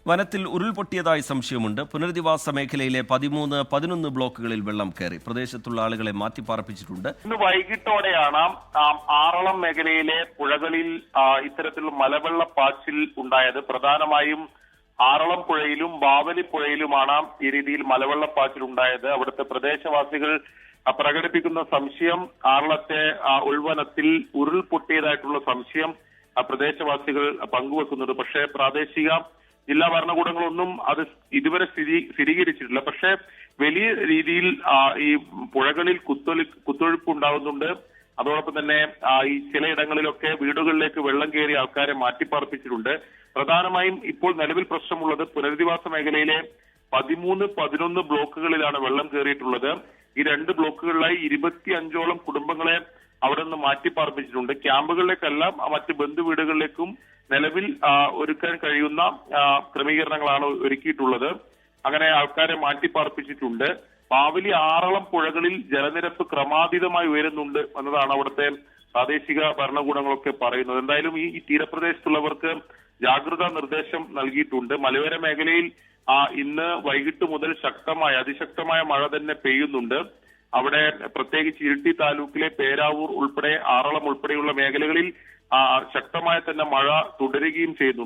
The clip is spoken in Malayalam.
വനത്തിൽ ഉരുൾപൊട്ടിയതായി സംശയമുണ്ട്. പുനരധിവാസ മേഖലയിലെ 13, 11 ബ്ലോക്കുകളിൽ വെള്ളം കയറി. പ്രദേശത്തുള്ള ആളുകളെ മാറ്റിപ്പാർപ്പിച്ചിട്ടുണ്ട്. ഇന്ന് വൈകിട്ടോടെയാണ് ആറളം മേഖലയിലെ പുഴകളിൽ ഇത്തരത്തിലുള്ള മലവെള്ളപ്പാച്ചിൽ ഉണ്ടായത്. പ്രധാനമായും ആറളം പുഴയിലും ബാവലി പുഴയിലുമാണ് ഈ രീതിയിൽ മലവെള്ളപ്പാച്ചിൽ ഉണ്ടായത്. അവിടുത്തെ പ്രദേശവാസികൾ പ്രകടിപ്പിക്കുന്ന സംശയം, ആറളത്തെ ഉൾവനത്തിൽ ഉരുൾപൊട്ടിയതായിട്ടുള്ള സംശയം പ്രദേശവാസികൾ പങ്കുവെക്കുന്നുണ്ട്. പക്ഷേ പ്രാദേശിക ജില്ലാ ഭരണകൂടങ്ങളൊന്നും അത് ഇതുവരെ സ്ഥിരീകരിച്ചിട്ടില്ല. പക്ഷേ വലിയ രീതിയിൽ ഈ പുഴകളിൽ കുത്തൊഴുപ്പ് ഉണ്ടാകുന്നുണ്ട്. അതോടൊപ്പം തന്നെ ഈ ചിലയിടങ്ങളിലൊക്കെ വീടുകളിലേക്ക് വെള്ളം കയറി ആൾക്കാരെ മാറ്റിപ്പാർപ്പിച്ചിട്ടുണ്ട്. പ്രധാനമായും ഇപ്പോൾ നിലവിൽ പ്രശ്നമുള്ളത് പുനരധിവാസ മേഖലയിലെ 13, 11 ബ്ലോക്കുകളിലാണ് വെള്ളം കയറിയിട്ടുള്ളത്. ഈ 2 ബ്ലോക്കുകളിലായി 25ഓളം കുടുംബങ്ങളെ അവിടെ നിന്ന് മാറ്റിപ്പാർപ്പിച്ചിട്ടുണ്ട്. ക്യാമ്പുകളിലേക്കല്ല, മറ്റ് ബന്ധു വീടുകളിലേക്കും നിലവിൽ ഒരുക്കാൻ കഴിയുന്ന ക്രമീകരണങ്ങളാണ് ഒരുക്കിയിട്ടുള്ളത്. അങ്ങനെ ആൾക്കാരെ മാറ്റിപ്പാർപ്പിച്ചിട്ടുണ്ട്. ബാവലി, ആറളം പുഴകളിൽ ജലനിരപ്പ് ക്രമാതീതമായി ഉയരുന്നുണ്ട് എന്നതാണ് അവിടുത്തെ പ്രാദേശിക ഭരണകൂടങ്ങളൊക്കെ പറയുന്നത്. എന്തായാലും ഈ തീരപ്രദേശത്തുള്ളവർക്ക് ജാഗ്രതാ നിർദ്ദേശം നൽകിയിട്ടുണ്ട്. മലയോര മേഖലയിൽ ഇന്ന് വൈകിട്ട് മുതൽ അതിശക്തമായ മഴ തന്നെ പെയ്യുന്നുണ്ട്. അവിടെ പ്രത്യേകിച്ച് ഇരിട്ടി താലൂക്കിലെ പേരാവൂർ ഉൾപ്പെടെ ആറളം ഉൾപ്പെടെയുള്ള മേഖലകളിൽ ശക്തമായ തന്നെ മഴ തുടരുകയും ചെയ്യുന്നു.